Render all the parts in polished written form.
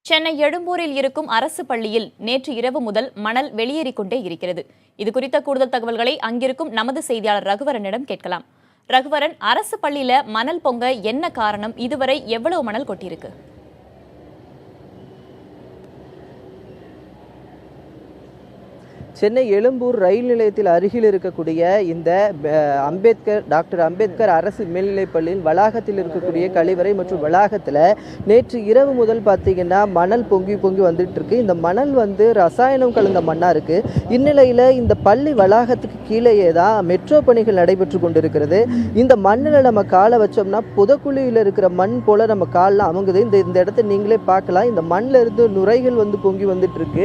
சென்னை எழும்பூரில் இருக்கும் அரசு பள்ளியில் நேற்று இரவு முதல் மணல் வெளியேறிக் கொண்டே இருக்கிறது. இதுகுறித்த கூடுதல் தகவல்களை அங்கிருக்கும் நமது செய்தியாளர் ரகுவரனிடம் கேட்கலாம். ரகுவரன், அரசு பள்ளியில மணல் பொங்க என்ன காரணம்? இதுவரை எவ்வளவு மணல் கொட்டியிருக்கு? சென்னை எழும்பூர் ரயில் நிலையத்தில் அருகில் இருக்கக்கூடிய இந்த டாக்டர் அம்பேத்கர் அரசு மேல்நிலைப் பள்ளியின் வளாகத்தில் இருக்கக்கூடிய கழிவறை மற்றும் வளாகத்தில் நேற்று இரவு முதல் பார்த்தீங்கன்னா மணல் பொங்கி வந்துட்டு இருக்கு. இந்த மணல் ரசாயனம் கலந்த மண்ணாக இருக்கு. இந்நிலையில் இந்த பள்ளி வளாகத்துக்கு கீழேயே தான் மெட்ரோ பணிகள் நடைபெற்று கொண்டிருக்கிறது. இந்த மண்ணில் நம்ம காலை வச்சோம்னா புதக்குழியில் இருக்கிற மண் போல நம்ம காலில் அமுங்குது. இந்த இடத்த நீங்களே பார்க்கலாம். இந்த மண்ணில் இருந்து நுரைகள் பொங்கி வந்துட்டு இருக்கு.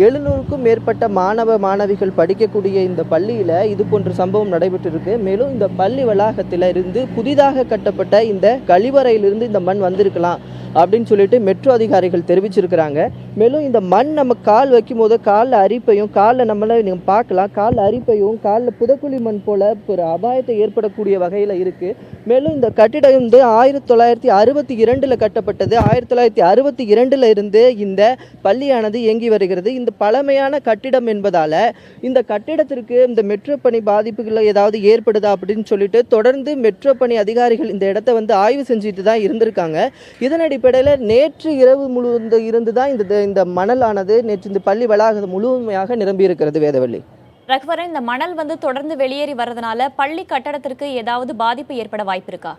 700க்கும் மேற்பட்ட மாணவிகள் படிக்கக்கூடிய இந்த பள்ளியில் இது போன்ற சம்பவம் நடைபெற்றிருக்கு. மேலும் இந்த பள்ளி வளாகத்தில் இருந்து புதிதாக கட்டப்பட்ட இந்த கழிவறையிலிருந்து இந்த மண் வந்திருக்கலாம் அப்படின்னு சொல்லிட்டு மெட்ரோ அதிகாரிகள் தெரிவிச்சிருக்கிறாங்க. மேலும் இந்த மண் நம்ம கால் வைக்கும் போது காலில் அரிப்பையும் காலில் நீங்கள் பார்க்கலாம். காலில் அரிப்பையும் காலில் புதக்குழி மண் போல ஒரு அபாயத்தை ஏற்படக்கூடிய வகையில் இருக்குது. மேலும் இந்த கட்டிடம் 1962 கட்டப்பட்டது. 1962 இருந்து இந்த பள்ளியானது இயங்கி வருகிறது. இந்த பழமையான கட்டிடம் என்பதால் இந்த கட்டிடத்திற்கு இந்த மெட்ரோ பணி பாதிப்புகள் ஏதாவது ஏற்படுதா அப்படின்னு சொல்லிட்டு தொடர்ந்து மெட்ரோ பணி அதிகாரிகள் இந்த இடத்த ஆய்வு செஞ்சுட்டு தான் இருந்திருக்காங்க. இதன் அடிப்படையில் நேற்று இரவு முழுவதும் இருந்து தான் இந்த மணலானது நேற்று இந்த பள்ளி வளாகம் முழுமையாக நிரம்பி இருக்கிறது. வேதவள்ளி, ரகுவரன், இந்த மணல் தொடர்ந்து வெளியேறி வர்றதுனால பள்ளி கட்டடத்திற்கு ஏதாவது பாதிப்பு ஏற்பட வாய்ப்பு இருக்கா?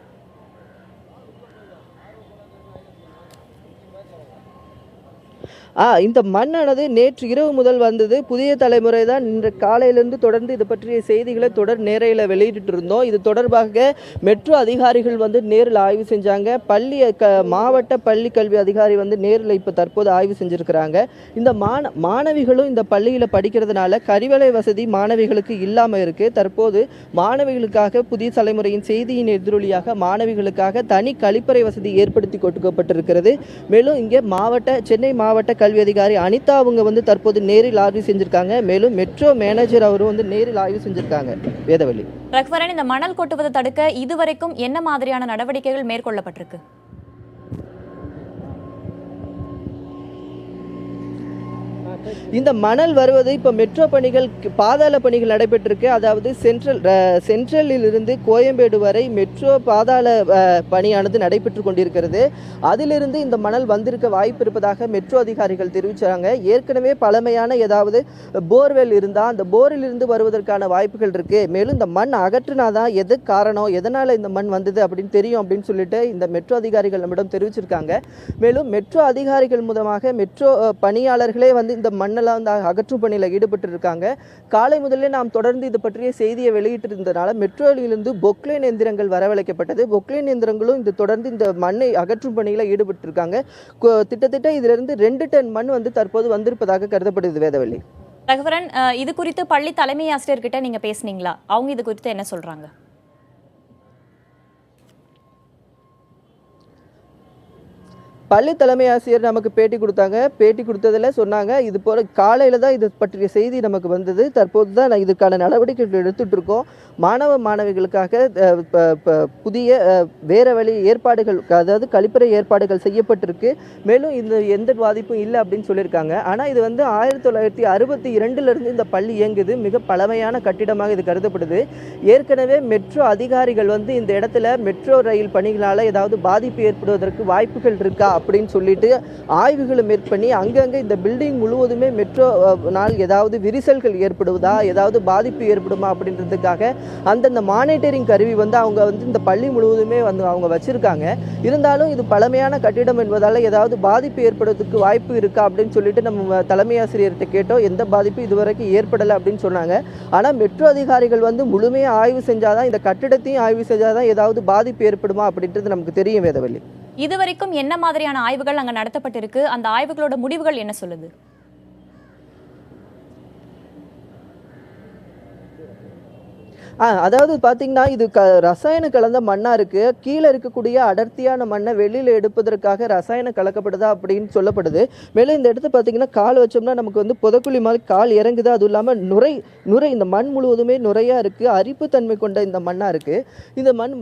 இந்த மண்ணானது நேற்று இரவு முதல் வந்தது. புதிய தலைமுறை தான் இன்று காலையிலிருந்து தொடர்ந்து இது பற்றிய செய்திகளை தொடர் நேரையில் வெளியிட்டு இருந்தோம். இது தொடர்பாக மெட்ரோ அதிகாரிகள் நேரில் ஆய்வு செஞ்சாங்க. மாவட்ட பள்ளி கல்வி அதிகாரி நேரில் இப்போ தற்போது ஆய்வு செஞ்சுருக்கிறாங்க. இந்த மாணவிகளும் இந்த பள்ளியில் படிக்கிறதுனால கழிவறை வசதி மாணவிகளுக்கு இல்லாமல் இருக்குது. தற்போது மாணவிகளுக்காக புதிய தலைமுறையின் செய்தியின் எதிரொலியாக மாணவிகளுக்காக தனி கழிப்பறை வசதி ஏற்படுத்தி கொடுக்கப்பட்டிருக்கிறது. மேலும் இங்கே சென்னை மாவட்ட கல்வி அதிகாரி அனிதா அவங்க தற்போது நேரில் ஆய்வு செஞ்சிருக்காங்க. மேலும் மெட்ரோ மேனேஜர் அவரும் நேரில் ஆய்வு செஞ்சிருக்காங்க. வேதவள்ளி, ரகுவரன், இந்த மணல் கொட்டுவதை தடுக்க இதுவரைக்கும் என்ன மாதிரியான நடவடிக்கைகள் மேற்கொள்ளப்பட்டிருக்கு? இந்த மணல் வருவது இப்போ மெட்ரோ பணிகள் பாதாள பணிகள் நடைபெற்றிருக்கு. அதாவது சென்ட்ரலில் இருந்து கோயம்பேடு வரை மெட்ரோ பாதாள பணியானது நடைபெற்று கொண்டிருக்கிறது. அதிலிருந்து இந்த மணல் வந்திருக்க வாய்ப்பு இருப்பதாக மெட்ரோ அதிகாரிகள் தெரிவிச்சாங்க. ஏற்கனவே பழமையான ஏதாவது போர்வெல் இருந்தால் அந்த போரில் இருந்து வருவதற்கான வாய்ப்புகள் இருக்கு. மேலும் இந்த மண் அகற்றினாதான் எது காரணம், எதனால இந்த மண் வந்தது அப்படின்னு தெரியும் அப்படின்னு சொல்லிட்டு இந்த மெட்ரோ அதிகாரிகள் நம்மிடம் தெரிவிச்சிருக்காங்க. மேலும் மெட்ரோ அதிகாரிகள் மூலமாக மெட்ரோ பணியாளர்களே இந்த மண்ணெல்லாம் அகற்றும் பணியில் ஈடுபட்டு இருக்காங்க. காலை முதலே நாம் தொடர்ந்து இது பற்றிய செய்தியை வெளியிட்டு இருந்ததுனால மெட்ரோலிருந்து பொக்லைன் எந்திரங்கள் வரவழைக்கப்பட்டது. பொக்லைன் எந்திரங்களும் தொடர்ந்து இந்த மண்ணை அகற்றும் பணியில் ஈடுபட்டு இருக்காங்க. திட்டத்திட்ட இதிலிருந்து 2 டன் மண் தற்போது வந்திருப்பதாக கருதப்படுது. வேதவள்ளி, ரகுவரன், இது குறித்து பள்ளி தலைமை ஆசிரியர்கிட்ட நீங்க பேசுனீங்களா? அவங்க இது குறித்து என்ன சொல்றாங்க? பள்ளி தலைமை ஆசிரியர் நமக்கு பேட்டி கொடுத்தாங்க. பேட்டி கொடுத்ததில் சொன்னாங்க, இது போல காலையில் தான் இது பற்றிய செய்தி நமக்கு வந்தது. தற்போது தான் இதுக்கான நடவடிக்கைகள் எடுத்துகிட்டு இருக்கோம். மாணவிகளுக்காக புதிய வேறு வழி ஏற்பாடுகள், அதாவது கழிப்பறை ஏற்பாடுகள் செய்யப்பட்டிருக்கு. மேலும் எந்த பாதிப்பும் இல்லை அப்படின்னு சொல்லியிருக்காங்க. ஆனால் இது 1962 இந்த பள்ளி இயங்குது. மிக பழமையான கட்டிடமாக இது கருதப்படுது. ஏற்கனவே மெட்ரோ அதிகாரிகள் இந்த இடத்துல மெட்ரோ ரயில் பணிகளால் ஏதாவது பாதிப்பு ஏற்படுவதற்கு வாய்ப்புகள் இருக்கா அப்படின்னு சொல்லிட்டு ஆய்வுகளை மேற்கொண்டு அங்கங்கே இந்த பில்டிங் முழுவதுமே மெட்ரோனால் ஏதாவது விரிசல்கள் ஏற்படுவதா, ஏதாவது பாதிப்பு ஏற்படுமா அப்படின்றதுக்காக அந்தந்த மானிட்டரிங் கருவி அவங்க இந்த பள்ளி முழுவதுமே அவங்க வச்சிருக்காங்க. இருந்தாலும் இது பழமையான கட்டிடம் என்பதால் ஏதாவது பாதிப்பு ஏற்படுவதற்கு வாய்ப்பு இருக்கா அப்படின்னு சொல்லிட்டு நம்ம தலைமை ஆசிரியர்கிட்ட கேட்டோம். எந்த பாதிப்பு இதுவரைக்கும் ஏற்படலை அப்படின்னு சொன்னாங்க. ஆனால் மெட்ரோ அதிகாரிகள் முழுமையாக ஆய்வு செஞ்சாதான், இந்த கட்டிடத்தையும் ஆய்வு செஞ்சாதான் ஏதாவது பாதிப்பு ஏற்படுமா அப்படின்றது நமக்கு தெரியும். வேதவள்ளி, இதுவரைக்கும் என்ன மாதிரியான ஆய்வுகள் அங்க நடத்தப்பட்டிருக்கு? அந்த ஆய்வுகளோட முடிவுகள் என்ன சொல்லுது? அதாவது பார்த்தீங்கன்னா இது ரசாயனம் கலந்த மண்ணாக இருக்குது. கீழே இருக்கக்கூடிய அடர்த்தியான மண்ணை வெளியில் எடுப்பதற்காக ரசாயனம் கலக்கப்படுதா அப்படின்னு சொல்லப்படுது. மேலும் இந்த இடத்துல பார்த்தீங்கன்னா கால் வச்சோம்னா நமக்கு வந்து புதக்குழி மாதிரி கால் இறங்குது. அதுவும் இல்லாமல் நுரை இந்த மண் முழுவதுமே நுரையாக இருக்குது. அரிப்புத்தன்மை கொண்ட இந்த மண்ணாக இருக்குது. இந்த மண்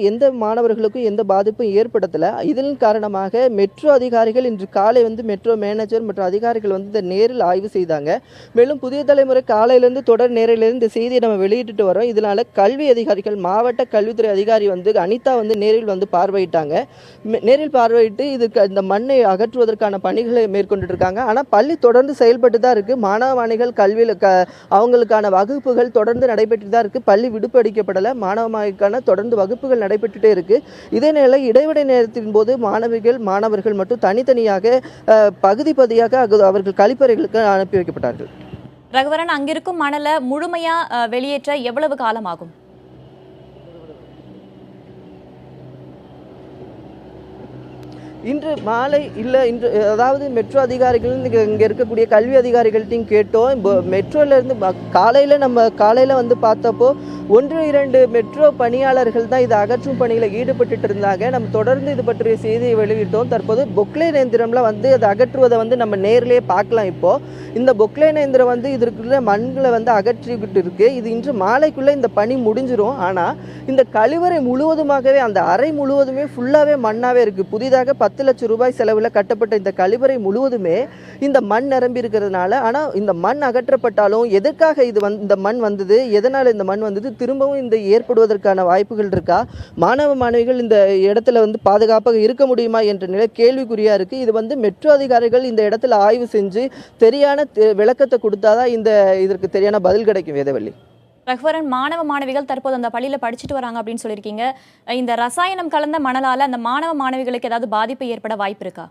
எந்த மாணவர்களுக்கும் எந்த பாதிப்பும் ஏற்படுத்தலை. இதன் காரணமாக மெட்ரோ அதிகாரிகள் இன்று காலை வந்து மெட்ரோ மேனேஜர் மற்றும் அதிகாரிகள் வந்து இந்த நேரில் ஆய்வு செய்தாங்க. மேலும் புதிய தலைமுறை காலையிலேருந்து தொடர் நேரிலிருந்து இந்த செய்தியை நம்ம வெளியிட்டு வரோம். இதனால கல்வி அதிகாரிகள் மாவட்ட கல்வித்துறை அதிகாரி வந்து அனிதா வந்து நேரில் வந்து பார்வையிட்டாங்க. நேரில் பார்வையிட்டு இந்த மண்ணை அகற்றுவதற்கான பணிகளை மேற்கொண்டு இருக்காங்க. ஆனால் பள்ளி தொடர்ந்து செயல்பட்டு தான் இருக்கு. மாணவ மாணவிகள் கல்வியில் அவங்களுக்கான வகுப்புகள் தொடர்ந்து நடைபெற்று தான் இருக்கு. பள்ளி விடுப்பு அளிக்கப்படலை. மாணவ மாணவிக்கான தொடர்ந்து வகுப்புகள் நடைபெற்றுட்டே இருக்கு. இதே நிலை இடைவெளி நேரத்தின் போது மாணவர்கள் மட்டும் தனித்தனியாக பகுதி பகுதியாக அவர்கள் கழிப்பறைகளுக்கு அனுப்பி வைக்கப்பட்டார்கள். ரகுவரன், அங்கிருக்கும் மணலை முழுமையா வெளியேற்ற எவ்வளவு காலம் ஆகும்? இன்று மாலை அதாவது மெட்ரோ அதிகாரிகள் இங்கே இருக்கக்கூடிய கல்வி அதிகாரிகள்ட்டையும் கேட்டோம். மெட்ரோலேருந்து காலையில் வந்து பார்த்தப்போ 1-2 மெட்ரோ பணியாளர்கள் தான் இதை அகற்றும் பணியில் ஈடுபட்டு இருந்தாங்க. நம்ம தொடர்ந்து இது பற்றிய செய்தியை வெளியிட்டோம். தற்போது பொக்லைன் இயந்திரம்லாம் வந்து அதை அகற்றுவதை வந்து நம்ம நேரிலே பார்க்கலாம். இப்போது இந்த பொக்லைன் இயந்திரம் வந்து இதற்குள்ள மண்களை வந்து அகற்றிக்கிட்டு இருக்கு. இது இன்று மாலைக்குள்ளே இந்த பணி முடிஞ்சிடும். ஆனால் இந்த கழிவறை முழுவதுமாகவே அந்த அறை முழுவதுமே ஃபுல்லாகவே மண்ணாகவே இருக்குது. புதிதாக 10 லட்சம் ரூபாய் செலவில் கட்டப்பட்ட இந்த கழிவறை முழுவதுமே இந்த மண் நிரம்பி இருக்கிறதுனால, ஆனால் இந்த மண் அகற்றப்பட்டாலும் எதற்காக இந்த மண் வந்தது, எதனால் இந்த மண் வந்தது, திரும்பவும் இந்த ஏற்படுவதற்கான வாய்ப்புகள் இருக்கா, மாணவ மாணவிகள் இந்த இடத்துல வந்து பாதுகாப்பாக இருக்க முடியுமா என்ற நிலை கேள்விக்குறியா இருக்கு. இது வந்து மெட்ரோ அதிகாரிகள் இந்த இடத்துல ஆய்வு செஞ்சு சரியான விளக்கத்தை கொடுத்தாதான் இதற்கு சரியான பதில் கிடைக்கும். வேதவள்ளி, ரகுவரன், மாணவ மாணவிகள் தற்போது அந்த பள்ளியில் படிச்சுட்டு வராங்க அப்படின்னு சொல்லியிருக்கீங்க. இந்த ரசாயனம் கலந்த மணலால் அந்த மாணவ மாணவிகளுக்கு ஏதாவது பாதிப்பு ஏற்பட வாய்ப்பு இருக்கா?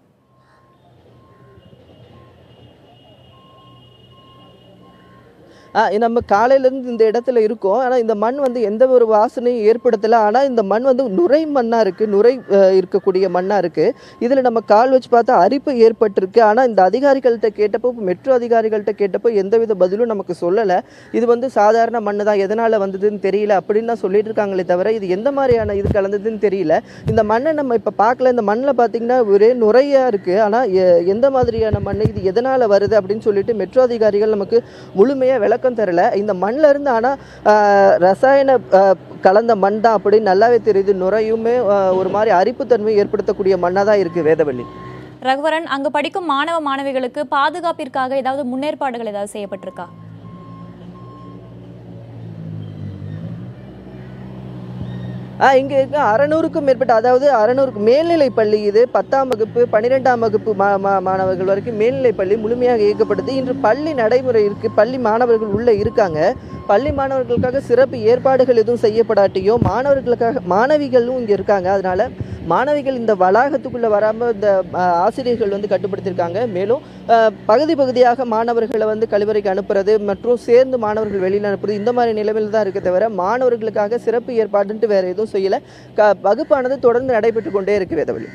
நம்ம காலையிலேருந்து இந்த இடத்துல இருக்கோம். ஆனால் இந்த மண் வந்து எந்த ஒரு வாசனையும் ஏற்படுத்தலை. ஆனால் இந்த மண் வந்து நுரை மண்ணாக இருக்குது. நுரை இருக்கக்கூடிய மண்ணாக இருக்குது. இதில் நம்ம கால் வச்சு பார்த்தா அரிப்பு ஏற்பட்டிருக்கு. ஆனால் இந்த அதிகாரிகள்கிட்ட கேட்டப்போ, மெட்ரோ அதிகாரிகள்கிட்ட கேட்டப்போ எந்தவித பதிலும் நமக்கு சொல்லலை. இது வந்து சாதாரண மண் தான், எதனால் வந்ததுன்னு தெரியல அப்படின்னு தான் சொல்லிட்டு இருக்காங்களே தவிர இது எந்த மாதிரியான இது கலந்ததுன்னு தெரியல. இந்த மண்ணை நம்ம இப்போ பார்க்கல. இந்த மண்ணில் பார்த்திங்கன்னா ஒரே நுரையாக இருக்குது. ஆனால் எந்த மாதிரியான மண், இது எதனால் வருது அப்படின்னு சொல்லிட்டு மெட்ரோ அதிகாரிகள் நமக்கு முழுமையாக விளக்கம் தரல. இந்த மண்ணில் இருந்து ஆனால் ரசாயன கலந்த மண் தான் அப்படின்னு நல்லாவே தெரியுது. நுரையுமே ஒரு மாதிரி அரிப்புத்தன்மை ஏற்படுத்தக்கூடிய மண்ணாக தான் இருக்குது. வேதவள்ளி, ரகுவரன், அங்கு படிக்கும் மாணவ மாணவிகளுக்கு பாதுகாப்பிற்காக ஏதாவது முன்னேற்பாடுகள் ஏதாவது செய்யப்பட்டிருக்கா? இங்கே இருக்க 600க்கும் மேற்பட்ட, அதாவது 600 மேல்நிலை பள்ளி. இது 10ஆம் வகுப்பு 12ஆம் வகுப்பு மாணவர்கள் வரைக்கும் மேல்நிலை பள்ளி முழுமையாக இயக்கப்படுது. இன்று பள்ளி நடைமுறை இருக்குது. பள்ளி மாணவர்கள் உள்ளே இருக்காங்க. பள்ளி மாணவர்களுக்காக சிறப்பு ஏற்பாடுகள் எதுவும் செய்யப்படாட்டியும் மாணவிகளும் இங்கே இருக்காங்க. அதனால் மாணவிகள் இந்த வளாகத்துக்குள்ளே வராமல் இந்த ஆசிரியர்கள் வந்து கட்டுப்படுத்தியிருக்காங்க. மேலும் பகுதியாக மாணவர்களை வந்து கழிவறைக்கு அனுப்புறது மற்றும் சேர்ந்து மாணவர்கள் வெளியில் அனுப்புறது இந்த மாதிரி நிலைமையில் தான் இருக்க தவிர மாணவர்களுக்காக சிறப்பு ஏற்பாடுன்ட்டு வேறு எதுவும் செய்யலை. வகுப்பானது தொடர்ந்து நடைபெற்று கொண்டே இருக்கு. வேதவள்ளி.